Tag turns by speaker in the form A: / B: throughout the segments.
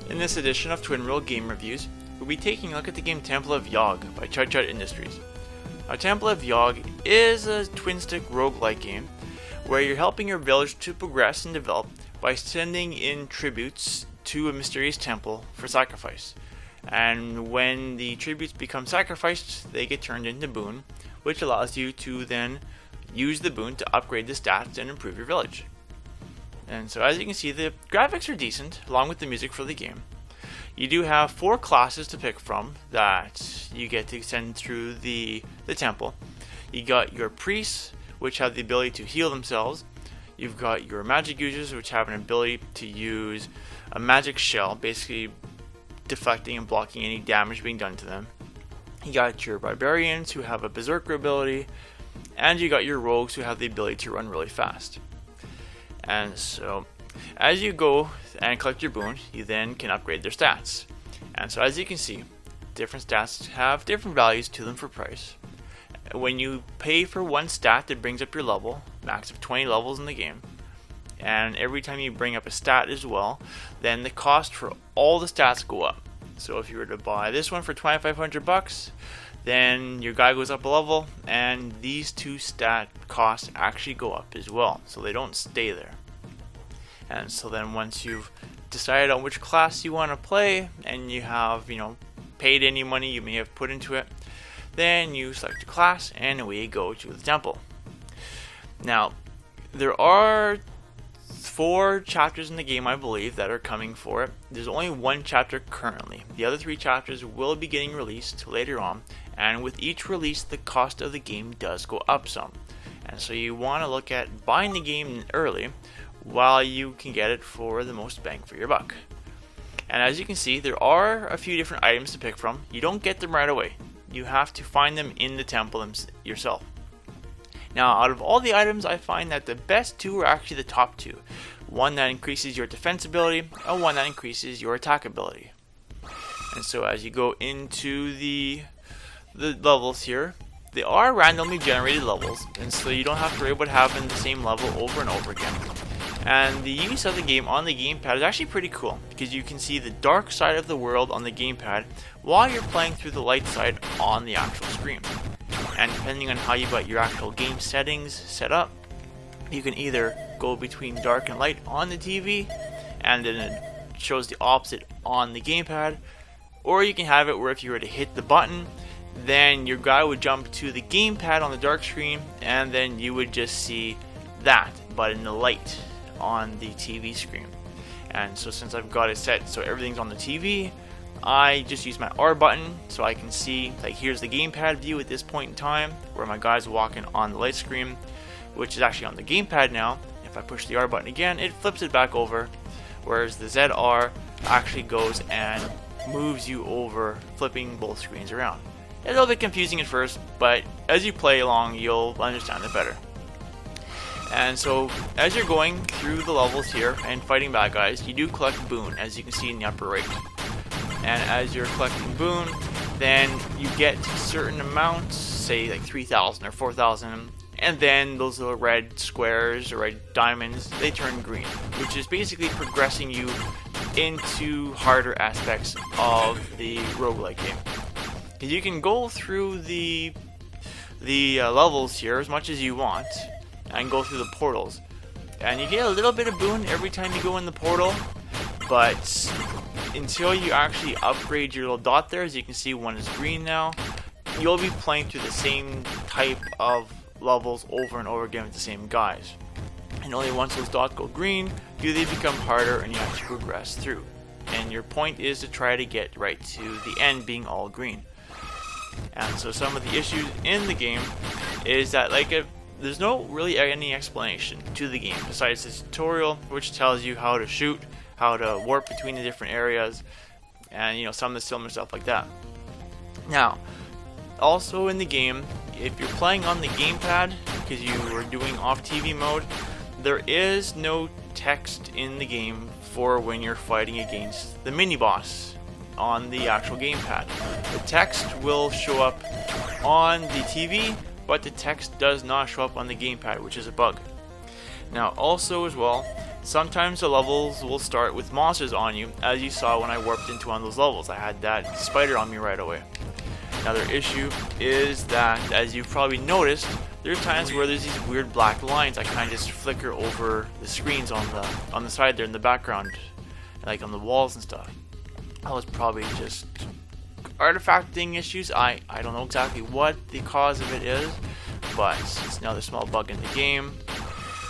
A: In this edition of Twin Rule Game Reviews, we'll be taking a look at the game Temple of Yog by Chudchud Industries. Now, Temple of Yog is a twin-stick roguelike game where you're helping your village to progress and develop by sending in tributes to a mysterious temple for sacrifice. And when the tributes become sacrificed, they get turned into boon, which allows you to then use the boon to upgrade the stats and improve your village. And so as you can see, the graphics are decent, along with the music for the game. You do have 4 classes to pick from that you get to send through the temple. You got your priests, which have the ability to heal themselves. You've got your magic users, which have an ability to use a magic shell, basically deflecting and blocking any damage being done to them. You got your barbarians, who have a berserker ability, and you got your rogues, who have the ability to run really fast. And so, as you go and collect your boon, you then can upgrade their stats. And so, as you can see, different stats have different values to them for price. When you pay for one stat, it brings up your level, max of 20 levels in the game. And every time you bring up a stat as well, then the cost for all the stats go up. So if you were to buy this one for $2,500, then your guy goes up a level, and these 2 stat costs actually go up as well, so they don't stay there. And so then once you've decided on which class you want to play, and you have, paid any money you may have put into it, then you select your class, and away you go to the temple. Now, there are 4 chapters in the game, I believe, that are coming for it. There's only 1 chapter currently. The other 3 chapters will be getting released later on, and with each release, the cost of the game does go up some. And so you want to look at buying the game early while you can get it for the most bang for your buck. And as you can see, there are a few different items to pick from. You don't get them right away. You have to find them in the temple yourself. Now, out of all the items, I find that the best 2 are actually the top 2. One that increases your defense ability, and one that increases your attack ability. And so as you go into the levels here, they are randomly generated levels, and so you don't have to worry about having the same level over and over again. And the use of the game on the gamepad is actually pretty cool, because you can see the dark side of the world on the gamepad while you're playing through the light side on the actual screen. And depending on how you got your actual game settings set up, you can either go between dark and light on the TV, and then it shows the opposite on the gamepad, or you can have it where if you were to hit the button, then your guy would jump to the gamepad on the dark screen, and then you would just see that, but in the light on the TV screen. And so since I've got it set so everything's on the TV, I just use my R button so I can see, like, here's the gamepad view at this point in time where my guy's walking on the light screen, which is actually on the gamepad now. If I push the R button again, it flips it back over, whereas the ZR actually goes and moves you over, flipping both screens around. It's a little bit confusing at first, but as you play along, you'll understand it better. And so, as you're going through the levels here and fighting bad guys, you do collect boon, as you can see in the upper right. And as you're collecting boon, then you get certain amounts, say like 3,000 or 4,000, and then those little red squares or red diamonds, they turn green, which is basically progressing you into harder aspects of the roguelike game. You can go through the levels here as much as you want, and go through the portals, and you get a little bit of boon every time you go in the portal, but until you actually upgrade your little dot there, as you can see one is green now, you'll be playing through the same type of levels over and over again with the same guys. And only once those dots go green do they become harder and you have to progress through. And your point is to try to get right to the end being all green. And so some of the issues in the game is that there's no really any explanation to the game besides this tutorial, which tells you how to shoot, how to warp between the different areas, and some of the similar stuff like that. Now, also in the game, if you're playing on the gamepad because you are doing off TV mode, there is no text in the game for when you're fighting against the mini boss on the actual gamepad. The text will show up on the TV, but the text does not show up on the gamepad, which is a bug. Now also as well, Sometimes the levels will start with monsters on you, as you saw when I warped into one of those levels. I had that spider on me right away. Another issue is that, as you've probably noticed, there's times where there's these weird black lines that kind of just flicker over the screens on the side there in the background, like on the walls and stuff. That was probably just artifacting issues. I don't know exactly what the cause of it is, but it's another small bug in the game.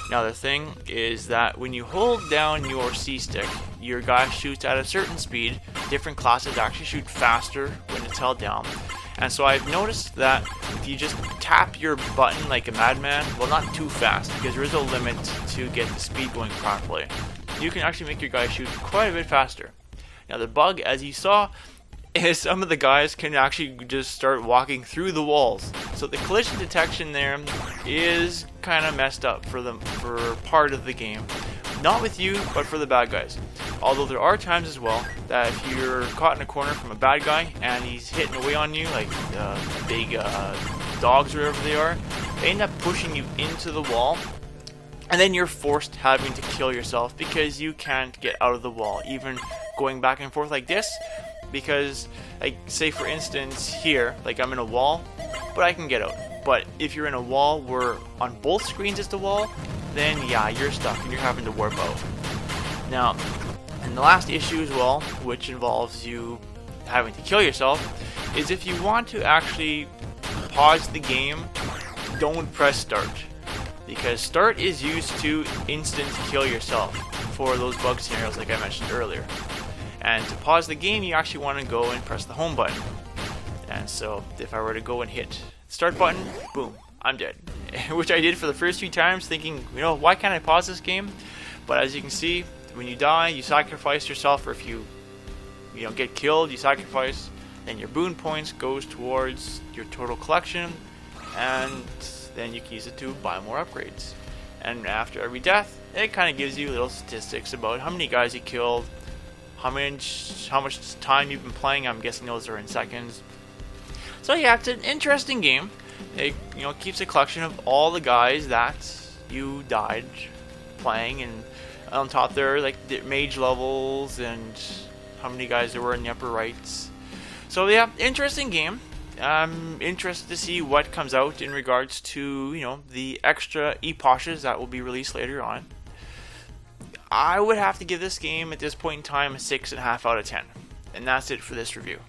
A: Another thing is that when you hold down your C stick, your guy shoots at a certain speed. Different classes actually shoot faster when it's held down. And so I've noticed that if you just tap your button like a madman, well, not too fast, because there is a limit to get the speed going properly, you can actually make your guy shoot quite a bit faster. Now the bug, as you saw, is some of the guys can actually just start walking through the walls. So the collision detection there is kind of messed up for part of the game. Not with you, but for the bad guys. Although there are times as well that if you're caught in a corner from a bad guy and he's hitting away on you, like big dogs or whatever they are, they end up pushing you into the wall, and then you're forced having to kill yourself because you can't get out of the wall, even going back and forth like this. Because, like, say for instance here, like I'm in a wall, but I can get out. But if you're in a wall where on both screens is the wall, then yeah, you're stuck and you're having to warp out. Now, and the last issue as well, which involves you having to kill yourself, is if you want to actually pause the game, don't press start. Because start is used to instant kill yourself for those bug scenarios like I mentioned earlier. And to pause the game, you actually want to go and press the home button. And so if I were to go and hit start button, boom, I'm dead. Which I did for the first few times, thinking, why can't I pause this game? But as you can see, when you die, you sacrifice yourself, or if you get killed, you sacrifice, then your boon points goes towards your total collection, and then you can use it to buy more upgrades. And after every death, it kind of gives you little statistics about how many guys you killed, how much time you've been playing. I'm guessing those are in seconds. So yeah, it's an interesting game. It keeps a collection of all the guys that you died playing, and on top there are like the mage levels and how many guys there were in the upper rights. So yeah, interesting game. I'm interested to see what comes out in regards to the extra epoches that will be released later on. I would have to give this game at this point in time a 6.5 out of 10. And that's it for this review.